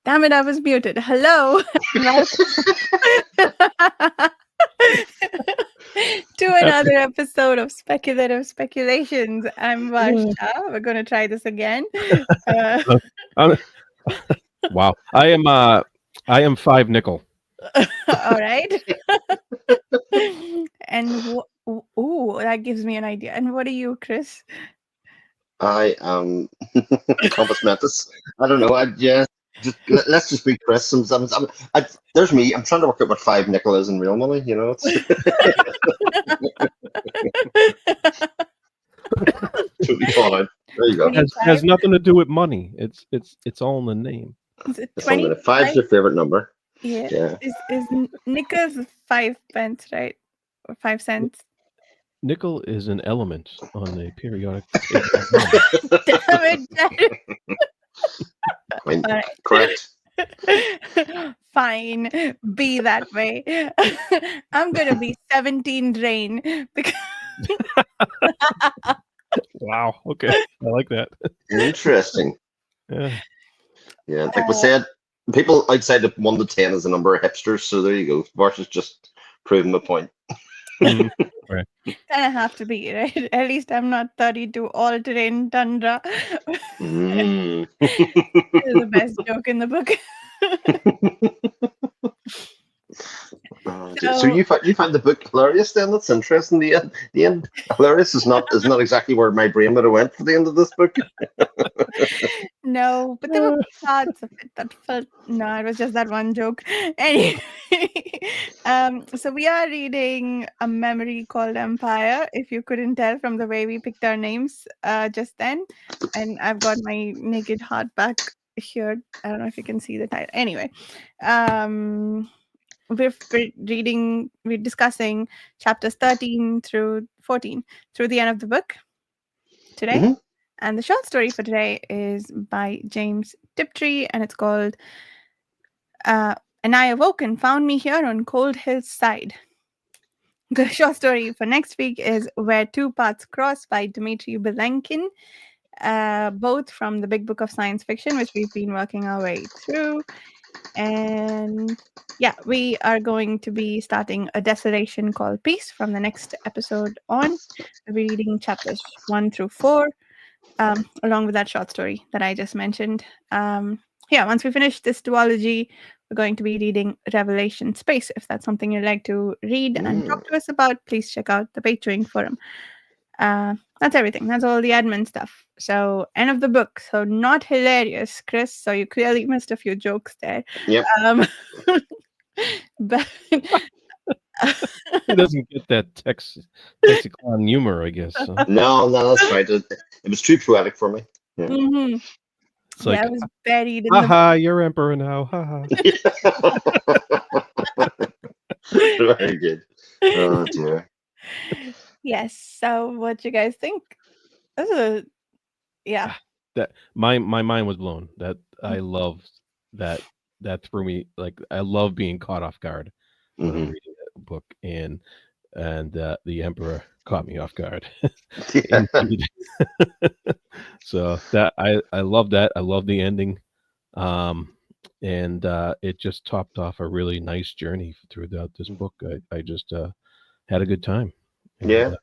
Damn it, I was muted. Hello. To another episode of Speculative Speculations. I'm Varsha. We're going to try this again. I'm- wow. I am 5 nickel. All right. And ooh, that gives me an idea. And what are you, Chris? I am Compass Mentis. I don't know. Let's just be Chris. There's me. I'm trying to work out what 5 nickel is in real money. It's totally gone out. There you go. Has nothing to do with money. It's all in the name. Is it It's something. 25? Five's your favorite number. Yeah. Yeah. Is nickels 5 pence, right? Or 5 cents? Nickel is an element on the periodic table. Damn it, Jared. I mean, All right. correct. Fine, be that way. I'm gonna be 17 drain because Wow. Okay. I like that. Interesting. Yeah. Yeah, like we said, people outside of 1 to 10 is a number of hipsters. So there you go. Versus just proving my point. Right. kind of have to be, right? At least I'm not 32 all terrain tundra. Mm. This is the best joke in the book. So you find the book hilarious then? That's interesting. The end hilarious is not exactly where my brain would have went for the end of this book. No, but there were parts of it that felt no, it was just that one joke. Anyway, so we are reading A Memory Called Empire, if you couldn't tell from the way we picked our names just then. And I've got my naked hardback here. I don't know if you can see the title. Anyway, we're discussing chapters 13 through 14 through the end of the book today. Mm-hmm. And the short story for today is by James TipTree, and it's called And I Awoke and Found Me Here on Cold Hill's Side. The short story for next week is Where Two Paths Cross by Dmitry Belenkin, both from the Big Book of Science Fiction, which we've been working our way through. And yeah, we are going to be starting A Desolation Called Peace from the next episode on. We'll be reading chapters 1 through 4. Along with that short story that I just mentioned. Once we finish this duology, we're going to be reading Revelation Space. If that's something you'd like to read and talk to us about, please check out the Patreon forum. That's everything. That's all the admin stuff. So, end of the book. So, not hilarious, Chris. So, you clearly missed a few jokes there. Yep. But He doesn't get that Texicon humor, I guess. No, that's right. It was too poetic for me. Yeah. mm-hmm. It's like, it was buried in the haha, you're emperor now. Haha. Very good. Oh dear. Yes. So, what you guys think? This is That my mind was blown. That I love that threw me, like, I love being caught off guard when I'm reading that book, and the emperor caught me off guard. Indeed. So that I love that. I love the ending, and it just topped off a really nice journey throughout this book. I just had a good time. And,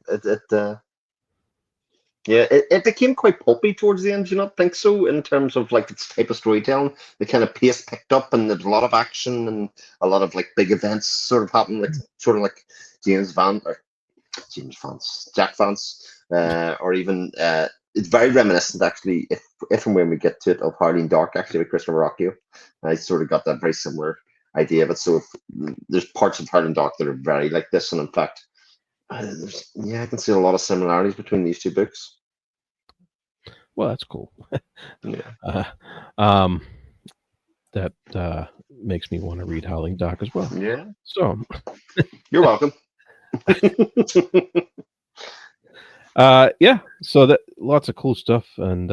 it became quite pulpy towards the end. Do you not think so? In terms of like its type of storytelling, the kind of pace picked up, and there's a lot of action and a lot of like big events sort of happen, like sort of like Jack Vance, or even it's very reminiscent actually. If and when we get to it, of Harley and Dark actually with Christopher Rocchio, I sort of got that very similar idea of it. So there's parts of Harley and Dark that are very like this, and in fact. I can see a lot of similarities between these two books. Well, that's cool. Yeah. That makes me want to read Howling Dock as well. Yeah. So you're welcome. So that lots of cool stuff, and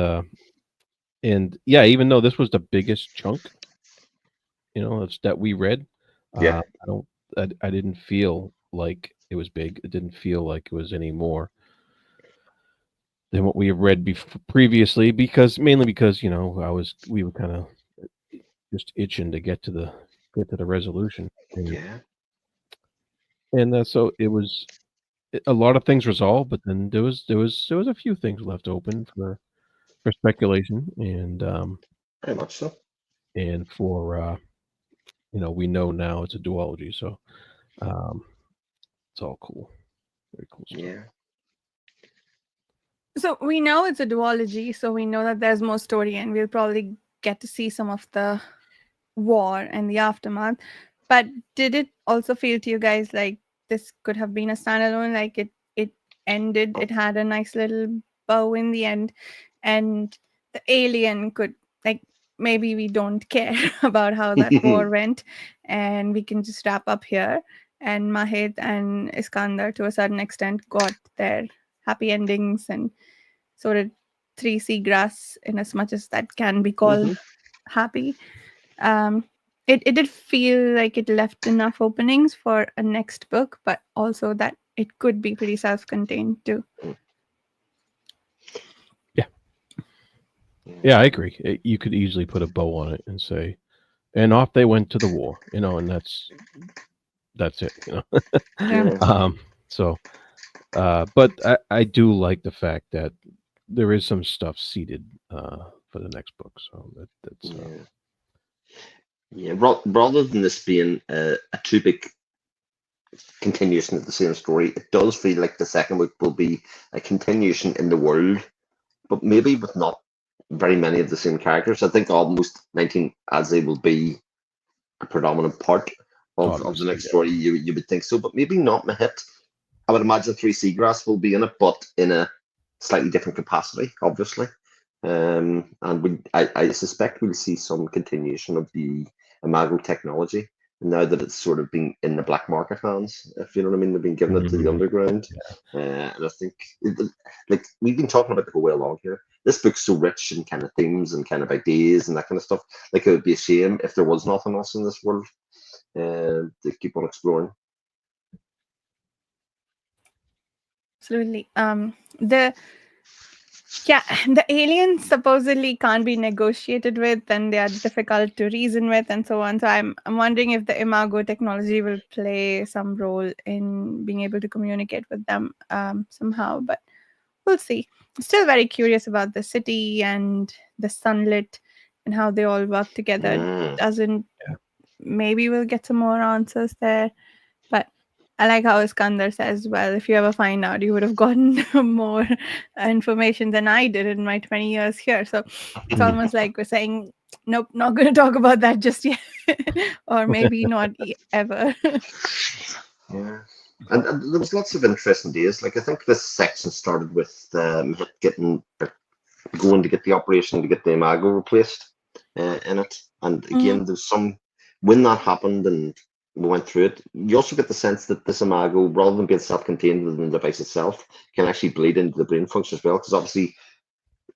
even though this was the biggest chunk, that we read, I didn't feel like it was big. It didn't feel like it was any more than what we have read previously, mainly because we were kind of just itching to get to the resolution, Yeah. and so it was a lot of things resolved, but then there was a few things left open for speculation, Very much so. and for we know now it's a duology, so um, it's all cool, very cool stuff. Yeah. So we know it's a duology, so we know that there's more story, and we'll probably get to see some of the war and the aftermath. But did it also feel to you guys like this could have been a standalone? Like it ended, it had a nice little bow in the end, and the alien could, like, maybe we don't care about how that war went, and we can just wrap up here. And Mahit and Iskandar, to a certain extent, got their happy endings, and so did Three Seagrass, in as much as that can be called happy. Um, it did feel like it left enough openings for a next book, but also that it could be pretty self-contained too. Yeah, yeah, I agree. You could easily put a bow on it and say, and off they went to the war, and that's it, Yeah. Yeah. So, but I do like the fact that there is some stuff seeded for the next book, so that's Yeah. Yeah. Rather than this being a too big continuation of the same story, it does feel like the second book will be a continuation in the world, but maybe with not very many of the same characters. I think almost 19 as they will be a predominant part of the obviously, next story. You would think so, but maybe not Mahit. I would imagine Three Seagrass will be in it, but in a slightly different capacity, obviously. And I suspect we'll see some continuation of the Imago technology now that it's sort of been in the black market hands, if you know what I mean. They've been giving it to the Mhm. underground. And I think, like, we've been talking about the whole way along here. This book's so rich in kind of themes and kind of ideas and that kind of stuff. Like, it would be a shame if there was nothing else in this world to keep on exploring. Absolutely. The aliens supposedly can't be negotiated with, and they are difficult to reason with, and so on. So I'm wondering if the Imago technology will play some role in being able to communicate with them somehow. But we'll see. Still very curious about the city and the sunlit and how they all work together. Mm. Doesn't Maybe we'll get some more answers there. But I like how Iskandar says, well, if you ever find out, you would have gotten more information than I did in my 20 years here. So it's almost like we're saying, nope, not going to talk about that just yet. Or maybe not ever. Yeah. And there was lots of interesting days. Like, I think this section started with getting going to get the operation to get the Imago replaced in it. And Mm, again, there's some when that happened and we went through it. You also get the sense that this Imago, rather than being self-contained within the device itself, can actually bleed into the brain function as well. Because obviously,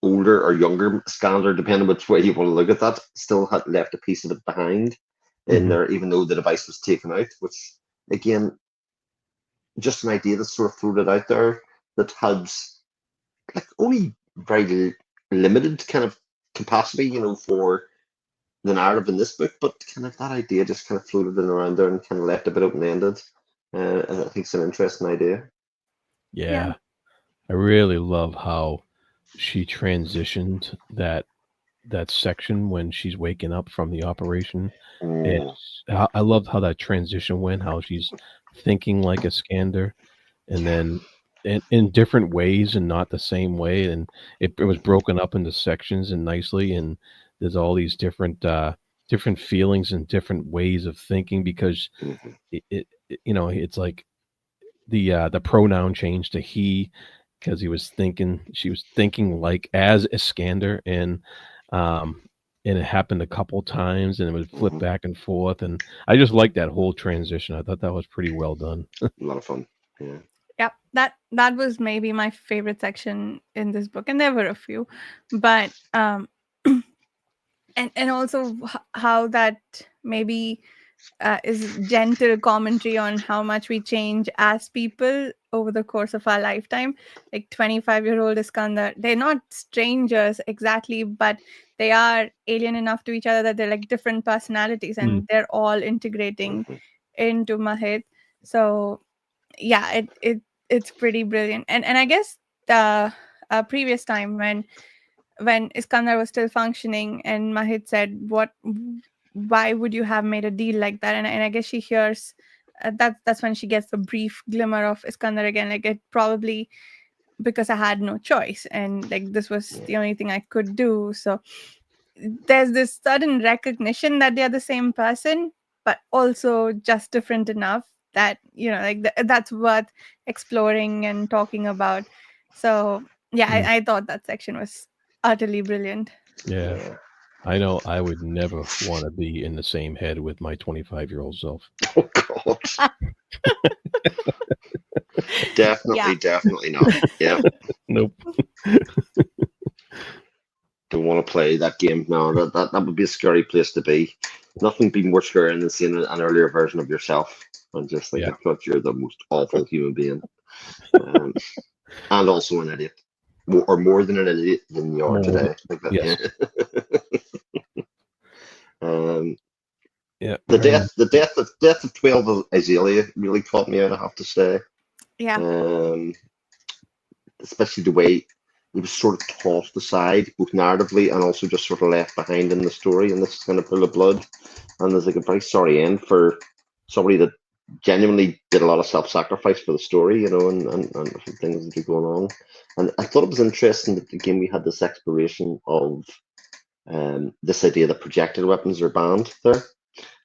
older or younger Scanner, depending which way you want to look at that, still had left a piece of it behind in Mhm. there, even though the device was taken out. Which again, just an idea that's sort of floated out there that has like only very limited kind of capacity, for the narrative in this book, but kind of that idea just kind of floated in around there and kind of left a bit open ended. And I think it's an interesting idea. yeah. Yeah, I really love how she transitioned that section when she's waking up from the operation. Mm, I loved how that transition went, how she's thinking like a Skander, and yeah. then in different ways and not the same way, and it was broken up into sections and nicely, and there's all these different feelings and different ways of thinking because Mhm, it's like the pronoun changed to he because she was thinking like as Iskander, um and it happened a couple times and it would flip mhm. back and forth, and I just like that whole transition. I thought that was pretty well done. A lot of fun. Yeah. Yeah, that was maybe my favorite section in this book, and there were a few, but and also how that maybe is gentle commentary on how much we change as people over the course of our lifetime. Like 25-year-old Iskandar, they're not strangers exactly, but they are alien enough to each other that they're like different personalities, and they're all integrating Mhm. into Mahit. So yeah, it's pretty brilliant. And I guess the previous time when Iskandar was still functioning and Mahit said, "What? Why would you have made a deal like that?" And I guess she hears that's when she gets a brief glimmer of Iskandar again. Like it probably because I had no choice, and like this was Yeah. the only thing I could do. So there's this sudden recognition that they're the same person, but also just different enough that like that's worth exploring and talking about. So yeah, I thought that section was utterly brilliant. Yeah. Yeah. I know I would never want to be in the same head with my 25-year-old self. Oh God. Yeah. Definitely not. Yeah. Nope. Don't want to play that game. No, that would be a scary place to be. Nothing be more scary than seeing an earlier version of yourself and just Yeah. thinking that you're the most awful human being, um, and also an idiot, or more than an idiot than you are More than, today. Like that. yes. Yeah. um, Yeah. the Very much. death of 12 of Azalea really caught me out. I have to say, Yeah. um, especially the way he was sort of tossed aside, both narratively and also just sort of left behind in the story in this kind of pool of blood. And there's like a very sorry end for somebody that genuinely did a lot of self-sacrifice for the story, and things that are going on. And I thought it was interesting that again we had this exploration of this idea that projected weapons are banned there.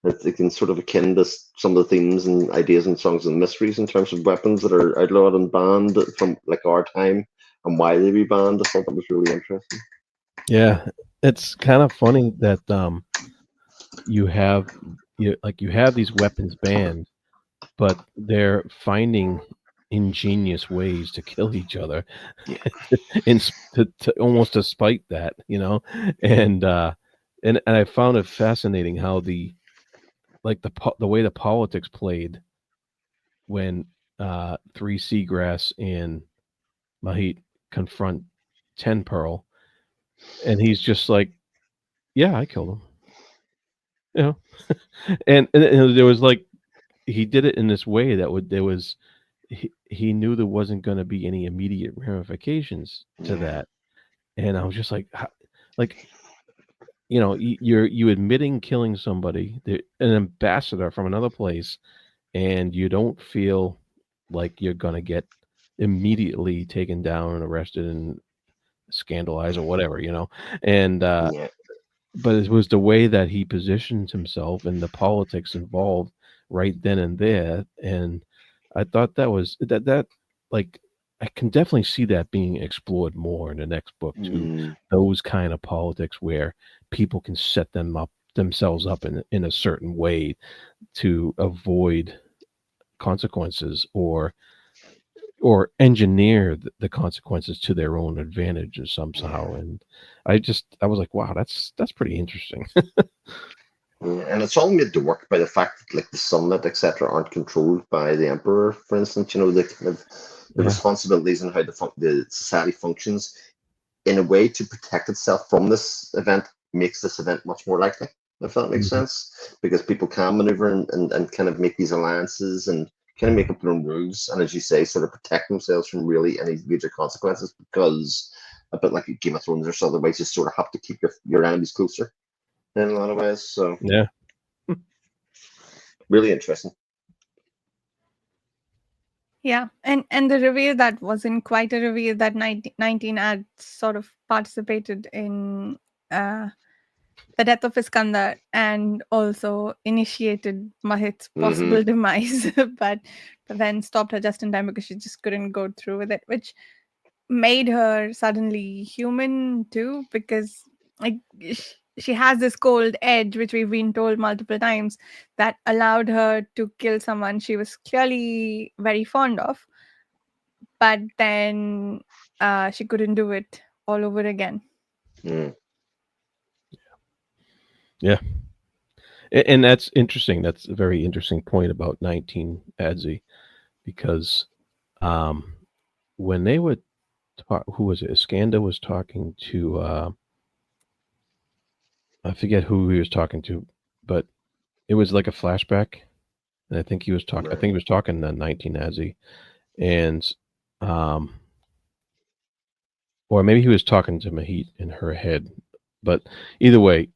It's again sort of akin to some of the themes and ideas in Songs and Mysteries in terms of weapons that are outlawed and banned from like our time and why they be banned. I thought that was really interesting. Yeah. It's kind of funny that you have you have these weapons banned, but they're finding ingenious ways to kill each other Yeah. to almost despite that, and and I found it fascinating how the way the politics played when Three Seagrass and Mahit confront Ten Pearl, and he's just like, "Yeah, I killed him," you know, and there was like he did it in this way that would there was he knew there wasn't going to be any immediate ramifications to Yeah. that, and I was just like, like you admitting killing somebody, an ambassador from another place, and you don't feel like you're going to get immediately taken down and arrested and scandalized or whatever, and Yeah. but it was the way that he positioned himself and the politics involved right then and there, and I thought that like I can definitely see that being explored more in the next book too. Mm, Those kind of politics where people can set themselves up in a certain way to avoid consequences or engineer the consequences to their own advantage or somehow. yeah. And I was like, wow, that's pretty interesting. Yeah, and it's all made to work by the fact that like the summit, etc., aren't controlled by the emperor, for instance. The kind of the Yeah. responsibilities and how the society functions in a way to protect itself from this event makes this event much more likely, if that makes Mhm. sense. Because people can maneuver and kind of make these alliances and kind of make up their own rules, and as you say, sort of protect themselves from really any major consequences. Because a bit like a Game of Thrones, there's other ways you sort of have to keep your enemies closer in a lot of ways. So Yeah. really interesting. Yeah, and the reveal that wasn't quite a reveal that 19 had sort of participated in uh, the death of Iskandar and also initiated Mahit's Hmm. possible demise, but then stopped her just in time because she just couldn't go through with it, which made her suddenly human too, because like she has this cold edge, which we've been told multiple times, that allowed her to kill someone she was clearly very fond of, but then she couldn't do it all over again. Mm. Yeah. And that's interesting. That's a very interesting point about 19 Adzi, because um, when they would talk, who was it? Iskanda was talking to, I forget who he was talking to, but it was like a flashback. And I think he was talking, I Right. think he was talking to 19 Adzi. And, um, or maybe he was talking to Mahit in her head. But either way,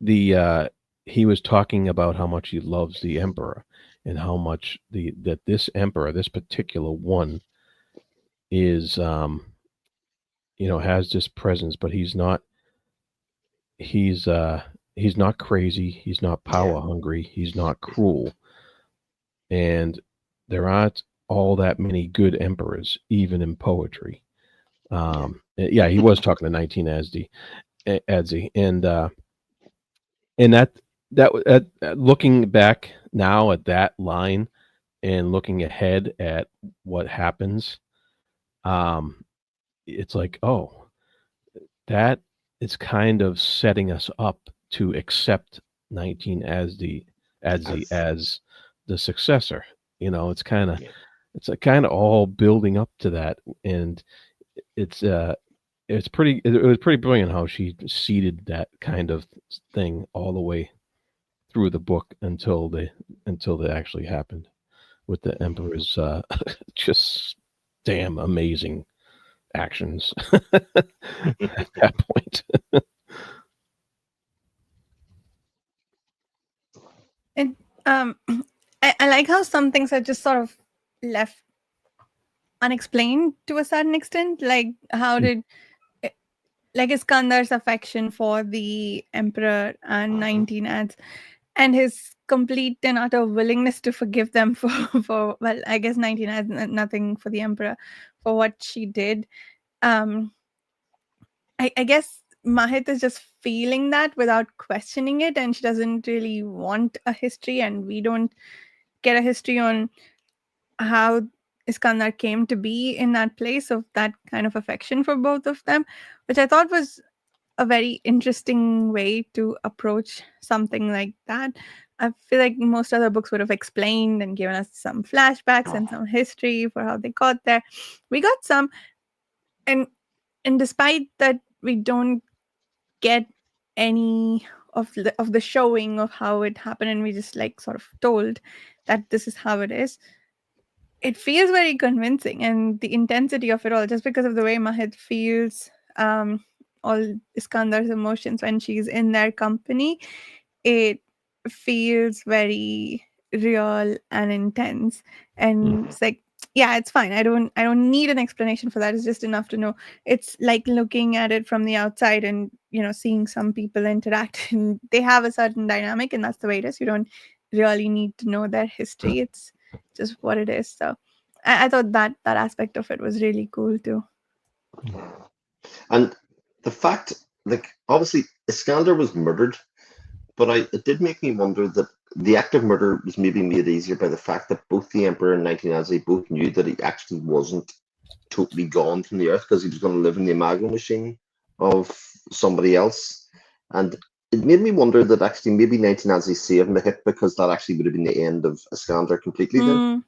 he was talking about how much he loves the emperor, and how much that this emperor, this particular one, is has this presence, but he's uh he's not crazy, he's not Yeah. power hungry, he's not cruel, and there aren't all that many good emperors even in poetry. Yeah. Yeah, he was talking to 19 Adzi, and looking back now at that line and looking ahead at what happens, um, it's like, oh, that is kind of setting us up to accept 19 As as the successor. It's kind of yeah. kind of all building up to that, and it's it was pretty brilliant how she seeded that kind of thing all the way through the book until they actually happened with the Mhm. emperor's just damn amazing actions at that point. And I like how some things are just sort of left unexplained to a certain extent. Like how did eh, like Iskandar's affection for the emperor and 19 ads, and his complete and utter willingness to forgive them for for well, I guess 19 ads nothing for the emperor for what she did. Um, I guess Mahit is just feeling that without questioning it, and she doesn't really want a history, and we don't get a history on how Iskandar came to be in that place of that kind of affection for both of them, which I thought was a very interesting way to approach something like that. I feel like most other books would have explained and given us some flashbacks and some history for how they got there. We got some, and despite that, we don't get any of the showing of how it happened, and we just like sort of told that this is how it is. It feels very convincing, and the intensity of it all, just because of the way Mahit feels all Iskandar's emotions when she's in their company, it feels very real and intense. And Mhm. it's like, yeah, it's fine. I don't need an explanation for that. It's just enough to know. It's like looking at it from the outside and seeing some people interact and they have a certain dynamic, and that's the way it is. You don't really need to know their history. It's just what it is. So I thought that aspect of it was really cool too. And the fact, like, obviously, Iskander was murdered, but it did make me wonder that the act of murder was maybe made easier by the fact that both the Emperor and 19 both knew that he actually wasn't totally gone from the earth because he was going to live in the amalgam machine of somebody else. And it made me wonder that actually maybe 19 saved Mahit because that actually would have been the end of Iskander completely then. Hmm.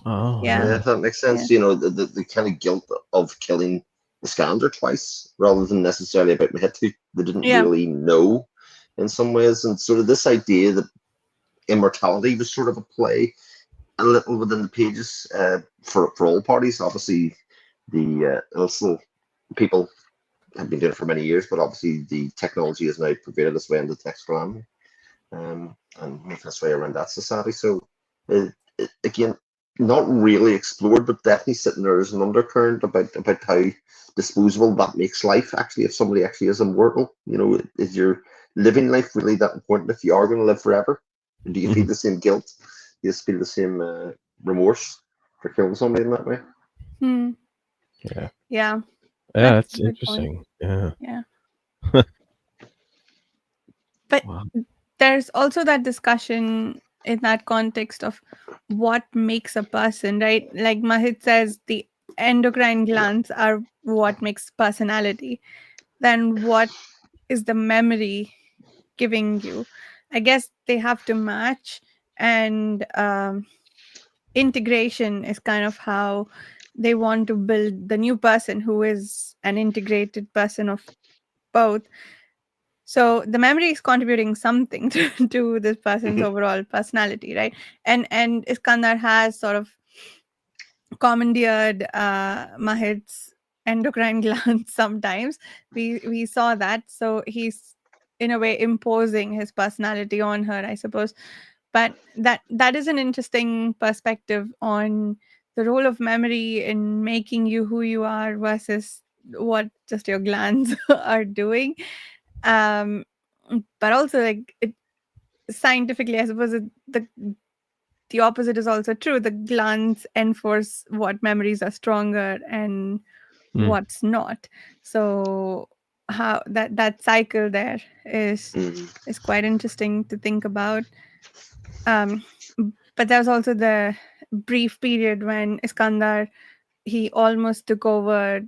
Oh Yeah. yeah. If that makes Yeah. sense, the kind of guilt of killing Iskander twice rather than necessarily about Mahit, who they didn't Yeah. really know in some ways. And sort of this idea that immortality was sort of a play a little within the pages for all parties. Obviously, the also people have been doing it for many years, but obviously the technology has now pervaded its way into text land and making its way around that society. So, again, not really explored, but definitely sitting there as an undercurrent about how disposable that makes life. Actually, if somebody actually is immortal, is your living life really that important if you are going to live forever? Do you feel Mhm. the same guilt? Do you feel the same remorse for killing somebody in that way? Hmm. Yeah. Yeah. Yeah, That's that's a good point. interesting. Yeah. Yeah. But Wow. there's also that discussion in that context of what makes a person, right? Like Mahit says, the endocrine glands are what makes personality. Then what is the memory giving you? I guess they have to match, and integration is kind of how they want to build the new person who is an integrated person of both. So the memory is contributing something to this person's Hmm. overall personality, right? And Iskandar has sort of commandeered Mahit's endocrine glands sometimes. We saw that. So he's in a way imposing his personality on her, I suppose. But that is an interesting perspective on the role of memory in making you who you are versus what just your glands are doing. Um, but also, like scientifically, I suppose the opposite is also true. The glands enforce what memories are stronger and Mm. what's not. So how that cycle there Hmm. is quite interesting to think about. Um, but there was also the brief period when Iskandar, he almost took over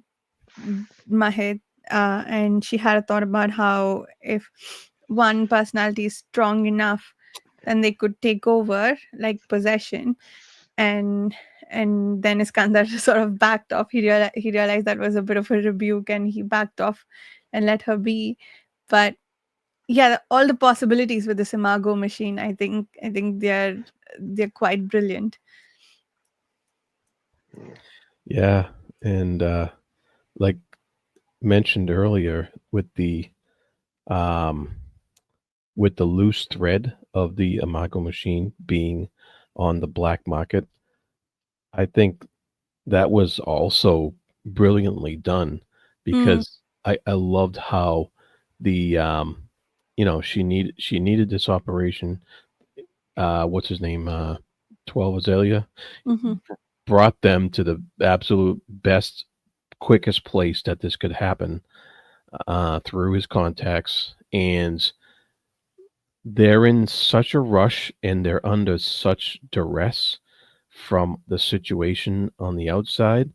Mahit, and she had a thought about how if one personality is strong enough, then they could take over like possession, and and then Iskandar sort of backed off. He realized that was a bit of a rebuke, and he backed off and let her be. But yeah, all the possibilities with this Imago machine, I think they're quite brilliant. Yeah, and like mentioned earlier, um, with the loose thread of the Imago machine being on the black market, I think that was also brilliantly done Mm, because I loved how the she needed this operation. What's his name? 12 Azalea hmm brought them to the absolute best, quickest place that this could happen through his contacts. And they're in such a rush and they're under such duress from the situation on the outside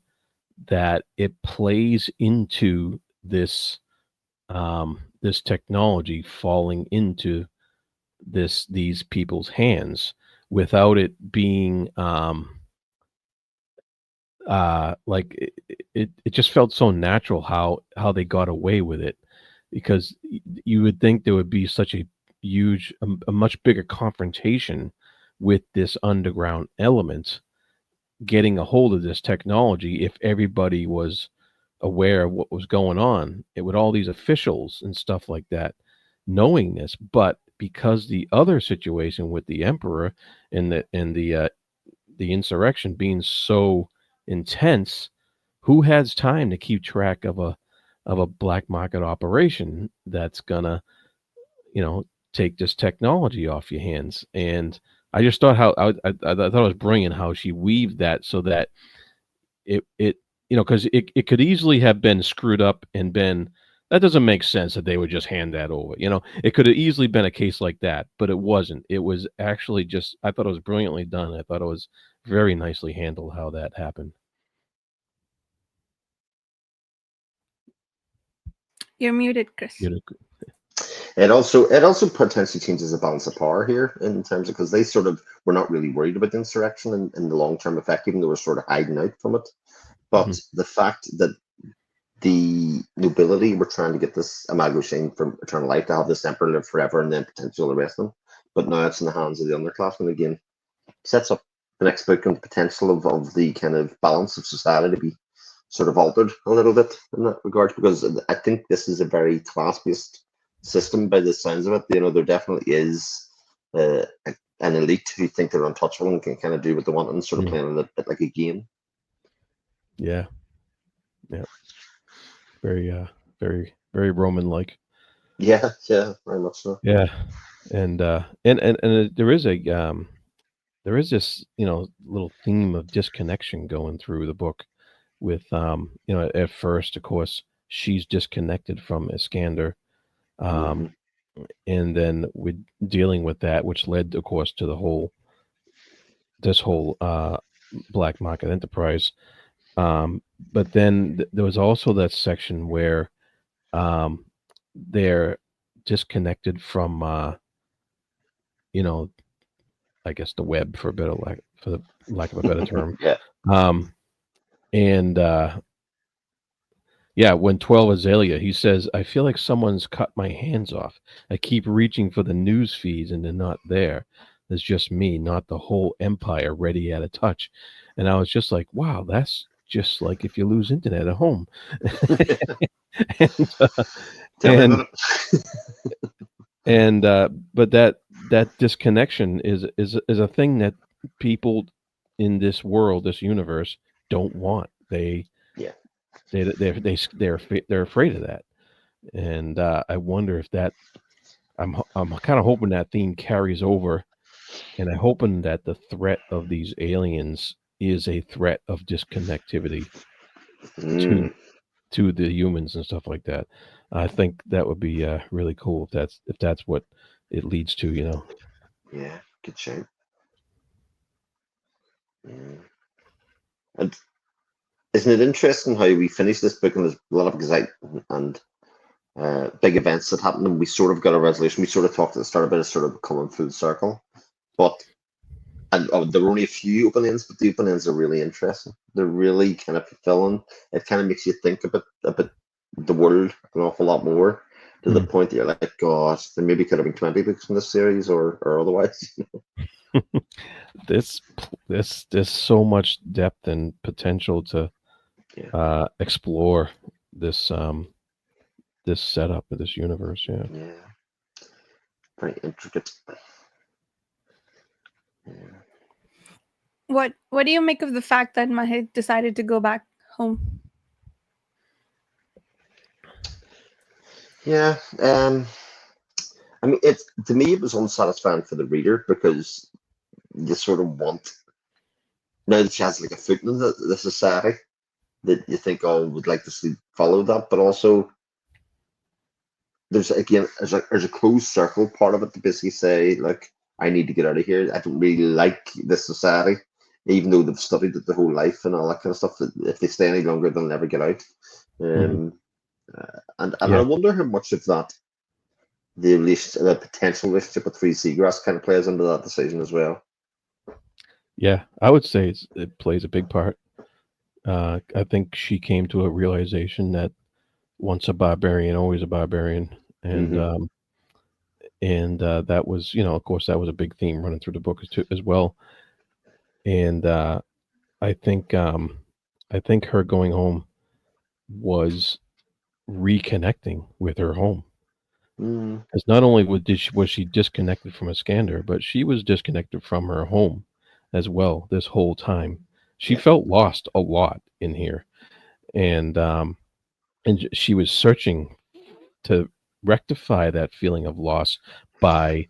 that it plays into this technology falling into these people's hands without it being like it just felt so natural how they got away with it because you would think there would be such a a much bigger confrontation with this underground element getting a hold of this technology if everybody was aware of what was going on it with all these officials and stuff like that knowing this but because the other situation with the emperor and the insurrection being so intense, who has time to keep track of a black market operation that's gonna, you know, take this technology off your hands? And I just thought I thought it was brilliant how she weaved that so that it because it could easily have been screwed up and been that doesn't make sense that they would just hand that over. It could have easily been a case like that, but it wasn't. It was actually just I thought it was brilliantly done. I thought it was very nicely handled how that happened. you're muted, Chris. You know, It also potentially changes the balance of power here in terms of because they sort of were not really worried about the insurrection and the long term effect, even though we're sort of hiding out from it. mhm, But the fact that the nobility were trying to get this Imago Shane from eternal life to have this emperor live forever and then potentially all the rest of them, but now it's in the hands of the underclassmen again. Sets up the next book and the potential of the kind of balance of society to be sort of altered a little bit in that regard because I think this is a very class based system by the sounds of it. There definitely is an elite who think they're untouchable and can kind of do what they want and sort of mhm. playing it a bit like a game. Yeah, yeah, very very Roman like. Yeah, yeah, very much so. Yeah, and there is this little theme of disconnection going through the book with at first of course she's disconnected from Iskander um Hmm. and then with dealing with that which led of course to this whole black market enterprise but then there was also that section where um they're disconnected from you know, I guess the web for a better for the lack of a better term. Yeah. Um, and yeah, when 12 Azalea, he says, I feel like someone's cut my hands off. I keep reaching for the news feeds and they're not there. There's just me, not the whole empire ready at a touch. And I was just like, wow, that's just like if you lose internet at home. and Tell me and about it. but that disconnection is a thing that people in this world, this universe, don't want. Yeah. They're afraid of that, and I wonder if that I'm kind of hoping that theme carries over, and I'm hoping that the threat of these aliens is a threat of disconnectivity to Mm, the humans and stuff like that. I think that would be really cool if that's what it leads to. yeah. Good shout. Yeah. And isn't it interesting how we finished this book and there's a lot of excitement and big events that happened, and we sort of got a resolution. We sort of talked at the start about it sort of coming full circle, but and there were only a few open ends, but the open ends are really interesting. They're really kind of fulfilling. It kind of makes you think about the world an awful lot more, to the Hmm. point that you're like, gosh, there maybe could have been 20 books in this series, or otherwise. this there's so much depth and potential to Yeah, explore this this setup of this universe. Yeah. yeah, very intricate. Yeah. What do you make of the fact that Mahit decided to go back home? Yeah, I mean, it to me it was unsatisfying for the reader because you sort of want, now that she has like a foot in the society, that you think, oh, would like to see follow that, but also there's again there's a closed circle part of it to basically say, like, I need to get out of here. I don't really like this society, even though they've studied it their whole life and all that kind of stuff. That if they stay any longer, they'll never get out. Hmm. Um, and I Yeah. wonder how much of that the potential relationship with Three Seagrass kind of plays into that decision as well. Yeah. I would say it plays a big part. I think she came to a realization that once a barbarian, always a barbarian, and Hmm. that was, of course, that was a big theme running through the book as well. And I think her going home was reconnecting with her home. Mm, Because not only was she disconnected from Iskander, but she was disconnected from her home as well this whole time. She yeah, felt lost a lot in here, and she was searching to rectify that feeling of loss by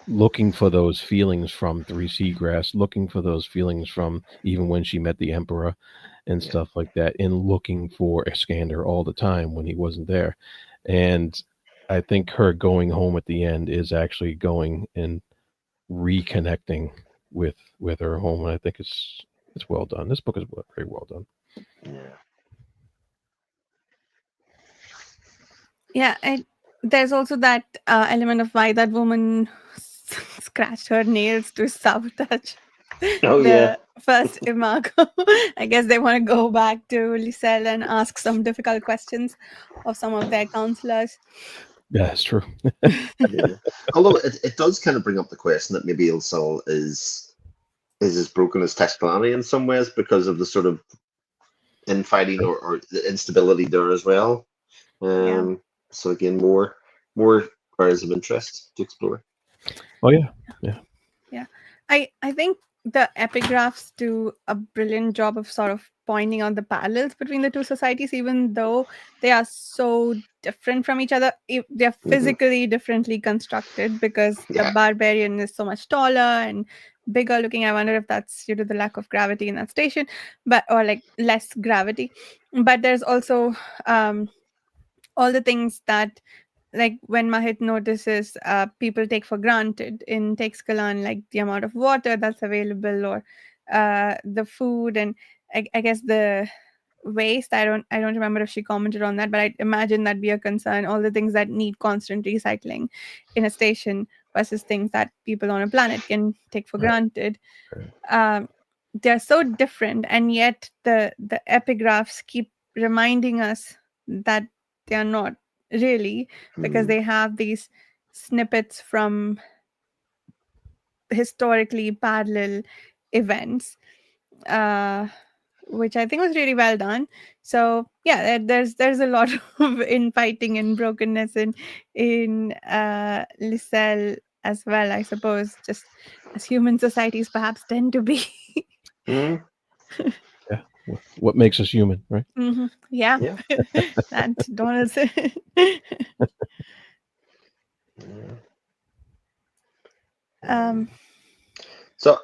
looking for those feelings from Three Seagrass, looking for those feelings from even when she met the Emperor and yeah, stuff like that, and looking for Iskander all the time when he wasn't there. And I think her going home at the end is actually going and reconnecting with her home, and I think it's well done. This book is very well done. yeah. Yeah, and there's also that element of why that woman scratched her nails to sabotage Oh yeah, the first imago. I guess they want to go back to Lisel and ask some difficult questions of some of their counselors. Yeah, that's true. yeah. Although it does kind of bring up the question that maybe Ilsal is as broken as Teshkalani in some ways because of the sort of infighting or the instability there as well. Yeah, So again, more areas of interest to explore. Oh yeah, yeah. yeah. I think the epigraphs do a brilliant job of sort of pointing out the parallels between the two societies, even though they are so different from each other. They're Hmm. physically differently constructed because the Yeah, barbarian is so much taller and bigger looking. I wonder if that's due to the lack of gravity in that station, but or like less gravity. But there's also all the things that, like when Mahit notices people take for granted in Texkalan, like the amount of water that's available or the food, and I guess the waste. I don't remember if she commented on that, but I imagine that'd be a concern. All the things that need constant recycling in a station versus things that people on a planet can take for Right. granted. Right. Um, they're so different, and yet the epigraphs keep reminding us that they are not really, because Mm. they have these snippets from historically parallel events, uh, which I think was really well done. So yeah, there's a lot of infighting and brokenness in Lisselle as well, I suppose, just as human societies perhaps tend to be. Mm. Yeah. What makes us human, right? Yeah, Yeah. that Donaldson. Yeah. um, So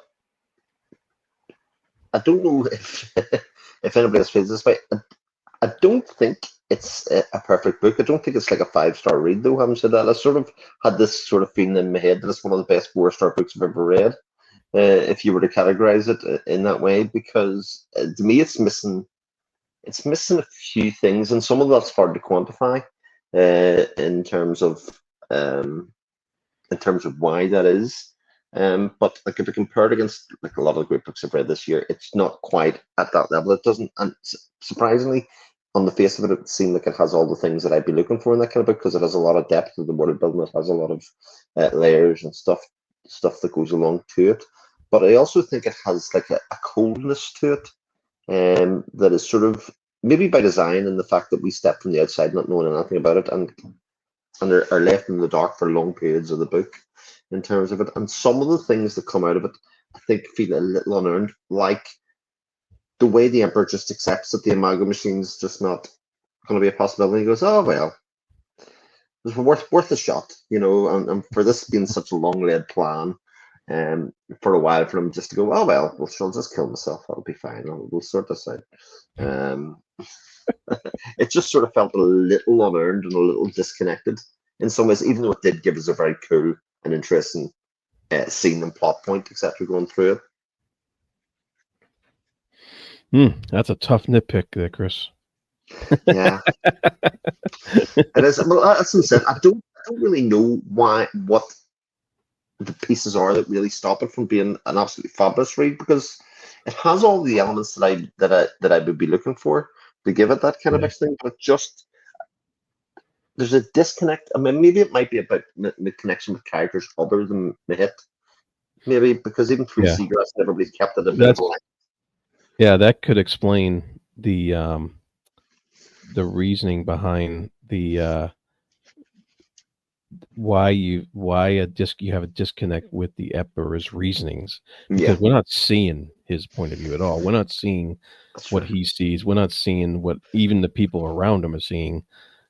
I don't know if if anybody else feels this way. I don't think it's a perfect book. I don't think it's like a 5-star read, though. Having said that, I sort of had this sort of feeling in my head that it's one of the best 4-star books I've ever read. If you were to categorize it in that way, because to me it's missing a few things, and some of that's hard to quantify in terms of um, why that is. But like if I compare it against like a lot of the great books I've read this year, it's not quite at that level. It doesn't, and surprisingly, on the face of it, it seems like it has all the things that I'd be looking for in that kind of book because it has a lot of depth to the world building. It has a lot of layers and stuff that goes along to it. But I also think it has like a coldness to it, that is sort of maybe by design and the fact that we step from the outside, not knowing anything about it, and are left in the dark for long periods of the book in terms of it. And some of the things that come out of it, I think, feel a little unearned, like the way the Emperor just accepts that the amalgam machine's just not going to be a possibility. He goes, oh, well, it's worth a shot, and for this being such a long led plan. For a while, for him just to go, oh well, she'll just kill myself. That'll be fine. We'll sort this out. Um, it just sort of felt a little unearned and a little disconnected in some ways, even though it did give us a very cool and interesting scene and plot point, etc., going through it. That's a tough nitpick there, Chris. Yeah, it is. Well, that's what I said. I don't really know what the pieces are that really stop it from being an absolutely fabulous read because it has all the elements that I would be looking for to give it that kind of Yeah. thing, but just there's a disconnect. I mean, maybe it might be about the connection with characters other than the hit. Maybe because even through Yeah. Seagrass, everybody's kept it a bit of a That's line. yeah, that could explain the reasoning behind the why you have a disconnect with the Emperor's reasonings Yeah, because we're not seeing his point of view at all. We're not seeing that's what true. he sees. We're not seeing what even the people around him are seeing.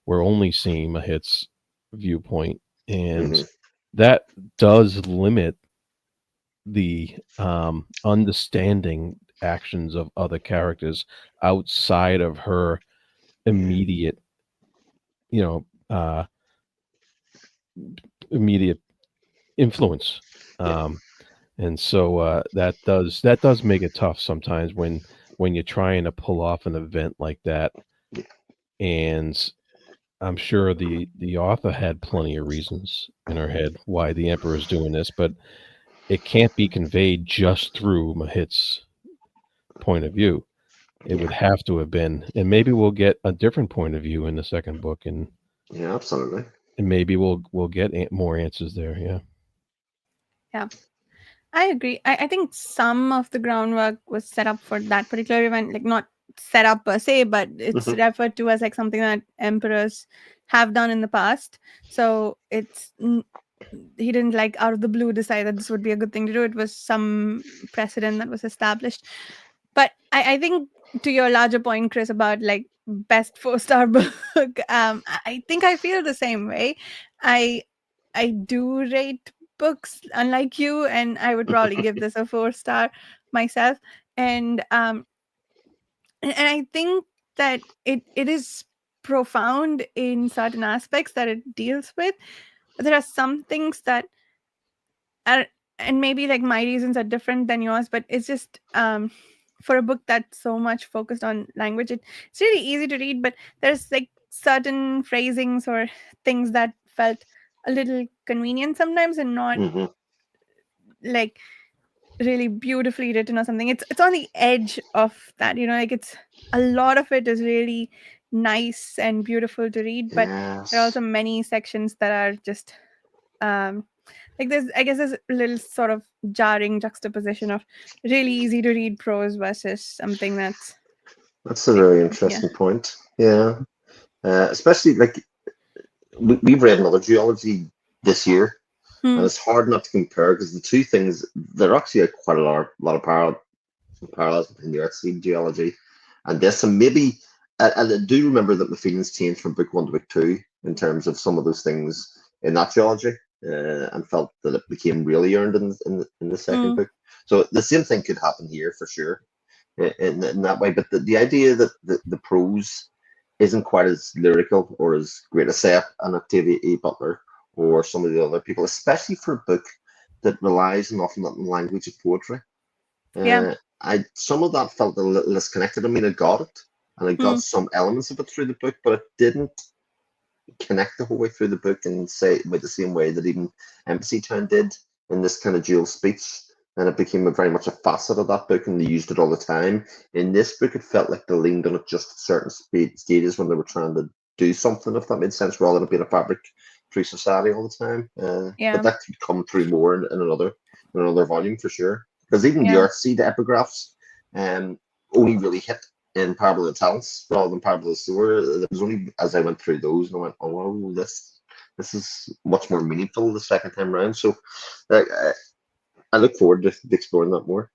We're only seeing Mahit's viewpoint, and Hmm. that does limit the understanding actions of other characters outside of her immediate, you know, immediate influence. Yeah, And so that does make it tough sometimes when you're trying to pull off an event like that. yeah, And I'm sure the author had plenty of reasons in her head why the emperor is doing this, but it can't be conveyed just through Mahit's point of view. It would yeah, have to have been, and maybe we'll get a different point of view in the second book, yeah, absolutely. and maybe we'll get more answers there. Yeah. yeah, I agree. I think some of the groundwork was set up for that particular event, like not set up per se, but it's Hmm. referred to as like something that emperors have done in the past. So he didn't like out of the blue decide that this would be a good thing to do. It was some precedent that was established. But I think to your larger point, Chris, about like best 4-star book, I think I feel the same way. I I do rate books unlike you, and I would probably give this a 4-star myself. And and I think that it is profound in certain aspects that it deals with. But there are some things that are, and maybe like my reasons are different than yours, but it's just for a book that's so much focused on language, it's really easy to read, but there's like certain phrasings or things that felt a little convenient sometimes and not Hmm. like really beautifully written or something. It's on the edge of that, like it's a lot of it is really nice and beautiful to read, but there are Yes. also many sections that are just um like there's a little sort of jarring juxtaposition of really easy to read prose versus something that's That's a like, very yeah. interesting point. Yeah. Especially like we've read another geology this year, and Hmm. it's hard not to compare because the two things there are actually quite lot of parallels between the Earthseed geology and this, and maybe and I do remember that my feelings changed from book one to book two in terms of some of those things in that geology, and felt that it became really earned in the second Hmm. book. So the same thing could happen here for sure in that way. But the idea that the prose isn't quite as lyrical or as great a say an Octavia E. Butler or some of the other people, especially for a book that relies an awful lot on the language of poetry. Yeah. I some of that felt a little disconnected. I mean, I got it, and I got Hmm. some elements of it through the book, but it didn't connect the whole way through the book and say with the same way that even Embassy Town did in this kind of dual speech. And it became very much a facet of that book, and they used it all the time. In this book, it felt like they leaned on it just at certain stages when they were trying to do something, if that made sense, rather than being a fabric through society all the time. But Yeah. that could come through more in another volume for sure. Because even the Yeah. Earthseed epigraphs only really hit in Parable of the Talents rather than Parable of the Sewer. It was only as I went through those and I went, oh, wow, this is much more meaningful the second time around. So I look forward to exploring that more.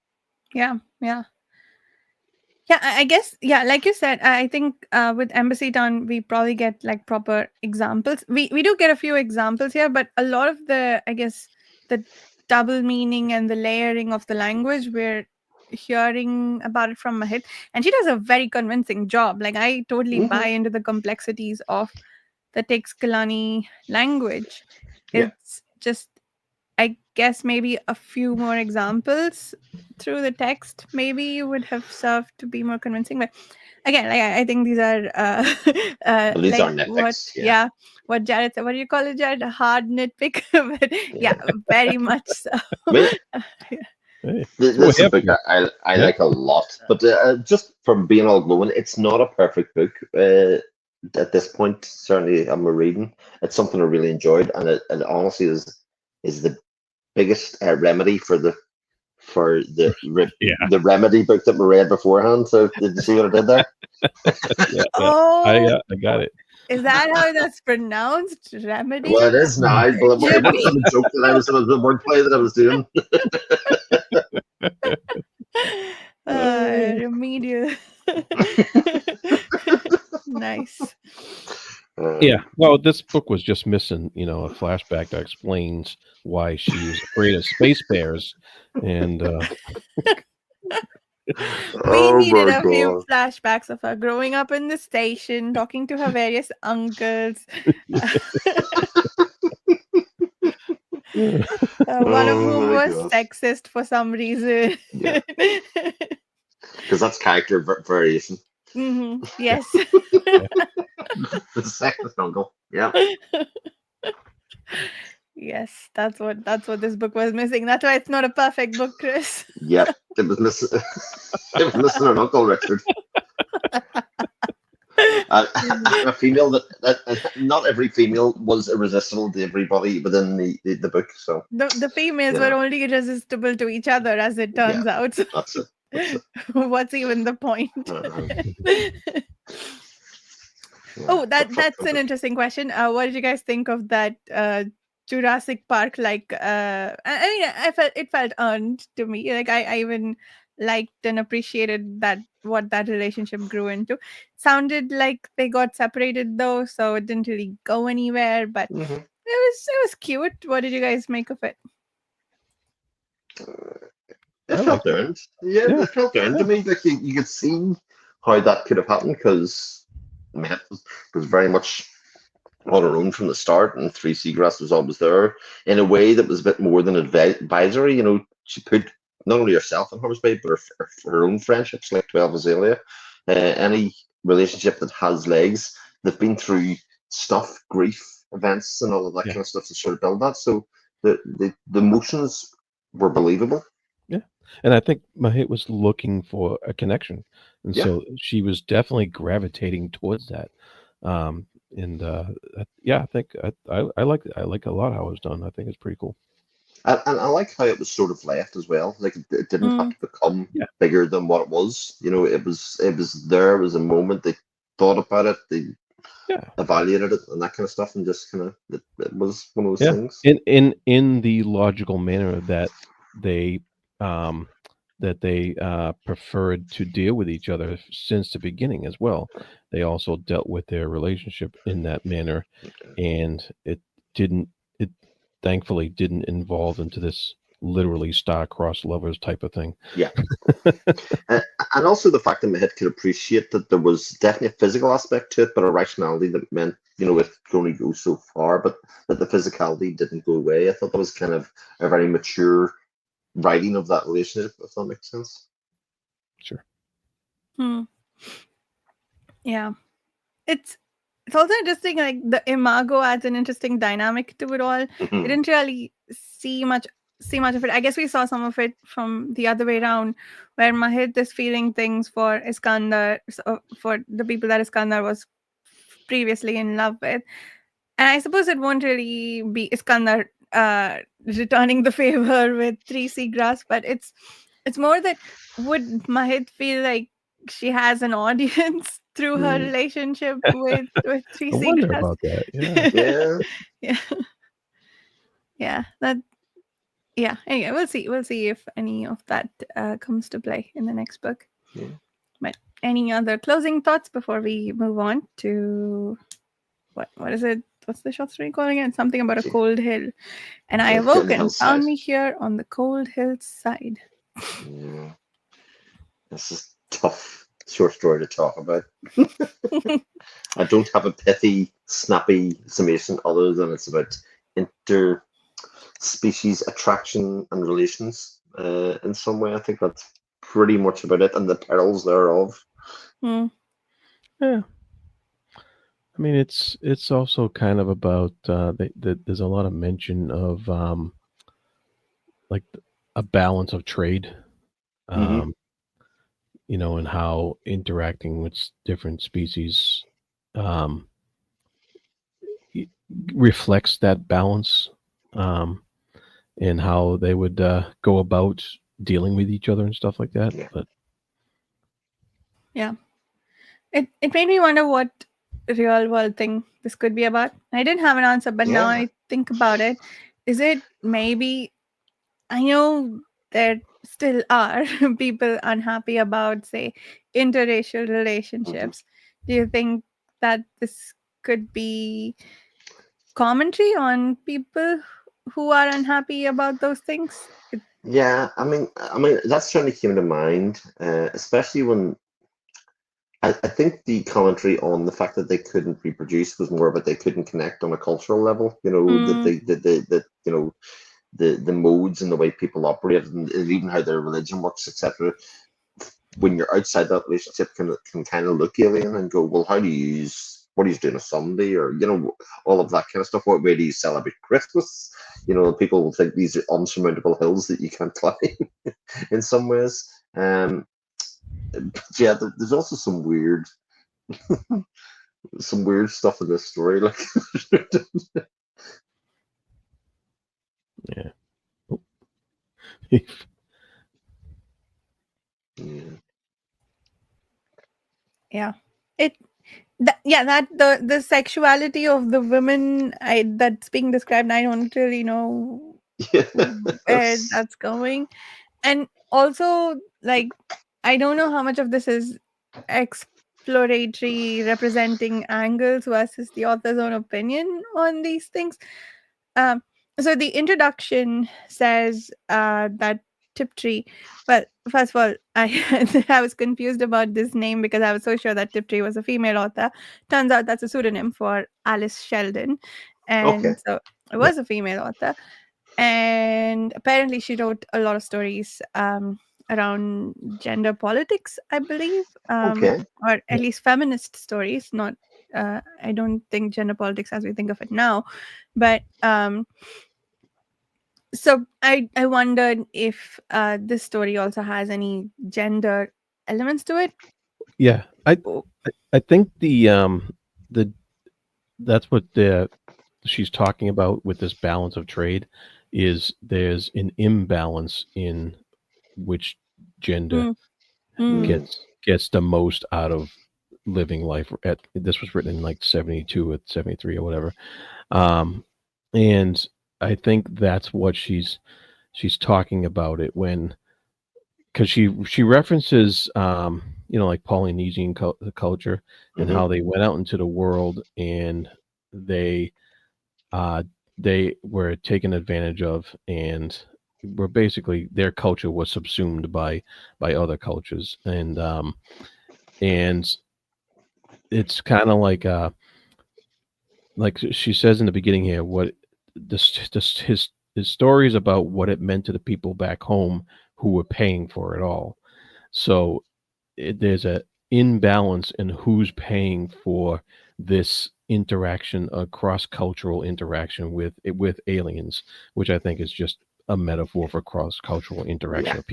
Yeah. Yeah. Yeah, I guess, yeah, like you said, I think with Embassy Town, we probably get like proper examples. We do get a few examples here, but a lot of the, I guess, the double meaning and the layering of the language, we're hearing about it from Mahit. And she does a very convincing job. Like, I totally buy Hmm. into the complexities of the Texkalani language. Yeah. It's just, I guess maybe a few more examples through the text maybe would have served to be more convincing. But again, like I think these are Well, these like are what, nitpicks. Yeah. yeah, what Jared said. What do you call it, Jared? A hard nitpick, but Yeah. yeah, very much so. I mean, Hey, that's what this we is a have book here. I Yeah. like a lot, but just from being all glowing, it's not a perfect book. At this point, certainly, I'm a reading. It's something I really enjoyed, and it honestly is the biggest remedy Yeah. the remedy book that we read beforehand. So did you see what I did there? Yeah. Yeah. Oh, I got it. is that how that's pronounced? Remedy? Well, it is now, but It it should wasn't be. a joke that I was it was a wordplay that I was doing. Remedial. Nice. Yeah. Um, Well, this book was just missing, a flashback that explains why she was afraid of space bears. And We oh needed my a few god. flashbacks of her growing up in the station, talking to her various uncles. One of Oh whom my was gosh. sexist for some reason. Yeah, because that's character variation. Yes. yeah. The second uncle. Yeah. Yes, that's what this book was missing. That's why it's not a perfect book, Chris. Yep. It was missing. It was missing an uncle, Richard. A female that not every female was irresistible to everybody within the book. So The females you were know, only irresistible to each other, as it yeah, turns out. So that's it. That's it. what's even the point? Uh-huh. Yeah. Oh, But that's an interesting question. What did you guys think of that Jurassic Park? Like, I mean, I felt it felt earned to me. Like, I even liked and appreciated that what that relationship grew into. Sounded like they got separated though, so it didn't really go anywhere. But hmm it was cute. What did you guys make of it? it I felt liked it. earned. Yeah, Yeah. it felt earned to Yeah. me. Like you could see how that could have happened because Matt was very much on her own from the start, and Three Seagrass was always there in a way that was a bit more than advisory. You know, she put not only herself in harm's way, but her own friendships, like 12 Azalea. Any relationship that has legs, they've been through stuff, grief, events, and all of that Yeah. kind of stuff to sort of build that. So the emotions were believable. Yeah. And I think Mahit was looking for a connection. And Yeah. so she was definitely gravitating towards that. And yeah, I think I like it. I like a lot how it was done. I think it's pretty cool. And I like how it was sort of left as well. Like it didn't have Mm, to become Yeah. bigger than what it was. You know, it was there. It was a moment. They thought about it. They Yeah. evaluated it and that kind of stuff, and just kind of it was one of those Yeah. things. In the logical manner they um that they preferred to deal with each other since the beginning as well. They also dealt with their relationship in that manner, and didn't it thankfully didn't involve into this literally star-crossed lovers type of thing. Yeah. Uh, and also the fact that Mahit could appreciate that there was definitely a physical aspect to it, but a rationality that meant, you know, it could only go so far, but that the physicality didn't go away. I thought that was kind of a very mature writing of that relationship, if that makes sense. Sure. hmm. Yeah. It's it's also interesting, like the imago adds an interesting dynamic to it all. We Mhm. didn't really see much of it. I guess we saw some of it from the other way around, where Mahit is feeling things for Iskandar, for the people that Iskandar was previously in love with. And I suppose it won't really be Iskandar returning the favor with three seagrass, but it's more that would Mahit feel like she has an audience through her Mm. relationship with three I wonder seagrass? about that. Yeah. Yeah. Yeah, yeah, that yeah. Anyway, we'll see if any of that comes to play in the next book. Yeah. But any other closing thoughts before we move on to what is it? What's the short story calling it? Something about a cold hill. And I On awoke the and hillside. found me here on the cold hillside. Yeah. This is tough short story to talk about. I don't have a pithy, snappy summation other than it's about interspecies attraction and relations in some way. I think that's pretty much about it, and the perils thereof. Hmm. Yeah. I mean, it's also kind of about there's a lot of mention of like a balance of trade, Hmm. um, and how interacting with different species um, y- reflects that balance, um, and how they would go about dealing with each other and stuff like that. Yeah. But Yeah. It made me wonder what real world thing this could be about. I didn't have an answer, but now Yeah. I think about it. Is it maybe I know there still are people unhappy about, say, interracial Hmm. relationships. Do you think that this could be commentary on people who are unhappy about those things? Yeah. I mean, that certainly came to mind, especially when I think the commentary on the fact that they couldn't reproduce was more about they couldn't connect on a cultural level. You know that Mm, that you know the modes and the way people operate and even how their religion works, etc. When you're outside that relationship, can kind of look alien and go, well, how do you use what are you doing a Sunday, or all of that kind of stuff. What way do you celebrate Christmas? People will think these are unsurmountable hills that you can't climb in some ways. But yeah, there's also some weird stuff in this story. Like, yeah. Oh. yeah, yeah. It that the sexuality of the women that's being described, I don't really know where yes, that's going. And also, like, I don't know how much of this is exploratory, representing angles versus the author's own opinion on these things. Um, so the introduction says that TipTree. Well, first of all, I I was confused about this name because I was so sure that TipTree was a female author. Turns out that's a pseudonym for Alice Sheldon, okay, and so it Yeah. was a female author. and apparently she wrote a lot of stories around gender politics, I believe, Okay. or at least feminist stories. Not, I don't think gender politics as we think of it now, but so I wondered if this story also has any gender elements to it. Yeah, Oh, I think the that's what she's talking about with this balance of trade is there's an imbalance in which gender mm, mm, gets the most out of living life. This was written in like 72 or 73 or whatever. And I think that's what she's talking about it when, because she references like Polynesian culture and Mm-hmm. how they went out into the world and they uh they were taken advantage of and were basically their culture was subsumed by other cultures, and it's kind of like she says in the beginning here, what this his stories about what it meant to the people back home who were paying for it all. So there's a imbalance in who's paying for this interaction, a cross-cultural interaction with aliens, which I think is just a metaphor for cross-cultural interaction Yeah. of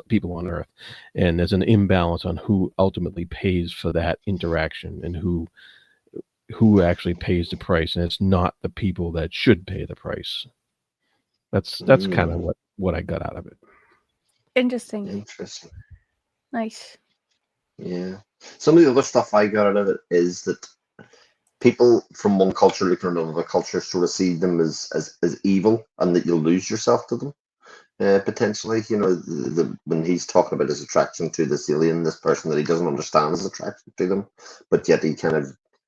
people on Earth. And there's an imbalance on who ultimately pays for that interaction and who actually pays the price, and it's not the people that should pay the price. That's kind of Mm, what I got out of it. interesting. interesting. Nice. Yeah. Some of the other stuff I got out of it is that people from one culture looking at another culture sort of see them as evil, and that you'll lose yourself to them. Potentially, when he's talking about his attraction to this alien, this person that he doesn't understand his attraction to them, but yet he kind of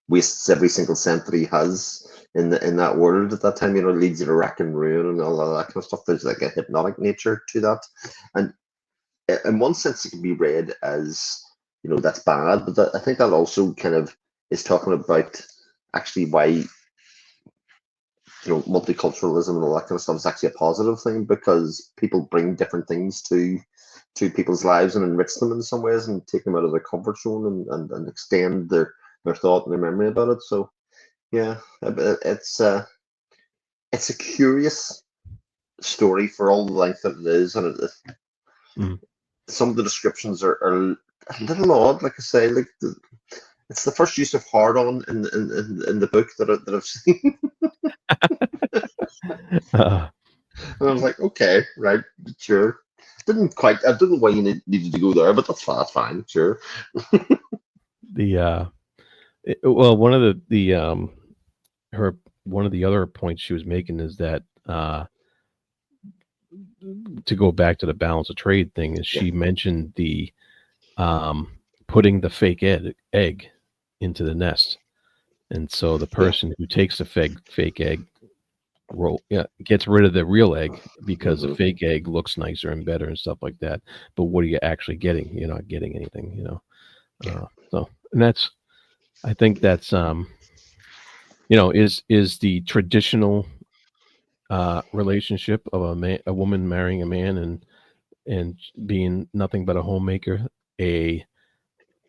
wastes every single cent that he has in that world at that time. Leads you to wreck and ruin and all of that kind of stuff. There's like a hypnotic nature to that, and in one sense, it can be read as that's bad, but I think that also kind of is talking about actually why multiculturalism and all that kind of stuff is actually a positive thing, because people bring different things to people's lives and enrich them in some ways and take them out of their comfort zone and extend their thought and their memory about it. So yeah, it's a curious story for all the length that it is, and Mhm. some of the descriptions are a little odd. Like I say, like it's the first use of hard on in the book that I've seen. Uh, And I was like, okay, right, sure. I didn't know why you needed to go there, but that's fine, sure. the well, one of the her one of the other points she was making is that to go back to the balance of trade thing is Yeah. she mentioned the um putting the fake egg into the nest, and so the Yeah. person who takes the fake egg gets rid of the real egg because the Hmm. fake egg looks nicer and better and stuff like that. But what are you actually getting? You're not getting anything. Yeah. So, and that's, I think that's is the traditional relationship of a woman marrying a man and being nothing but a homemaker, a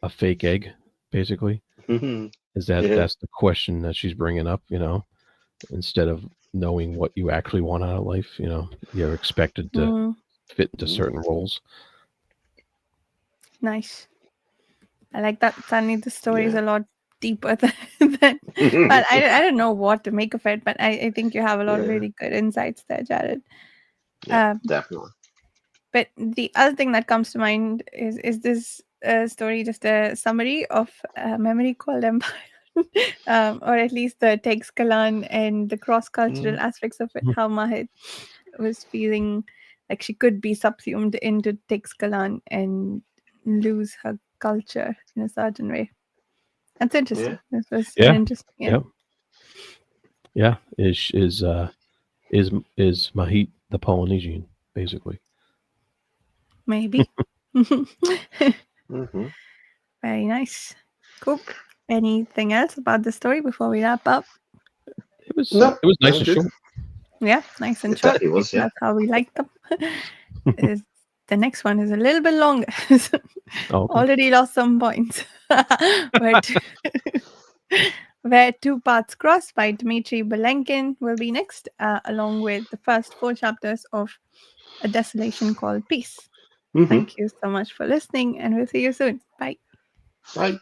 a fake egg, basically. Hmm. Is that Yeah. that's the question that she's bringing up? Instead of knowing what you actually want out of life, you're expected to Mm, fit into certain roles. nice. I like that. Suddenly, the story is Yeah. a lot deeper than well, I don't know what to make of it, but I think you have a lot of Yeah. really good insights there, Jared. Yeah. Um, Definitely. but the other thing that comes to mind is this story just a summary of a memory called Empire, or at least the Texcalan and the cross cultural Mm. aspects of it. How Mahit was feeling like she could be subsumed into Texcalan and lose her culture in a certain way. That's Yeah. interesting. This was an Yeah, interesting, yeah, yeah, yeah. Is Mahit the Polynesian, basically? maybe. Hmm. Very nice. Cool. Anything else about the story before we wrap up? No, It was nice I'm and good. short. Yeah, nice and It short. definitely was, yeah. That's how we like them. Is the next one is a little bit longer. So Oh, okay. already lost some points. where, two, where Two Paths Cross by Dmitry Belenkin will be next, along with the first 4 chapters of A Desolation Called Peace. Mm-hmm. Thank you so much for listening, and we'll see you soon. Bye. Right.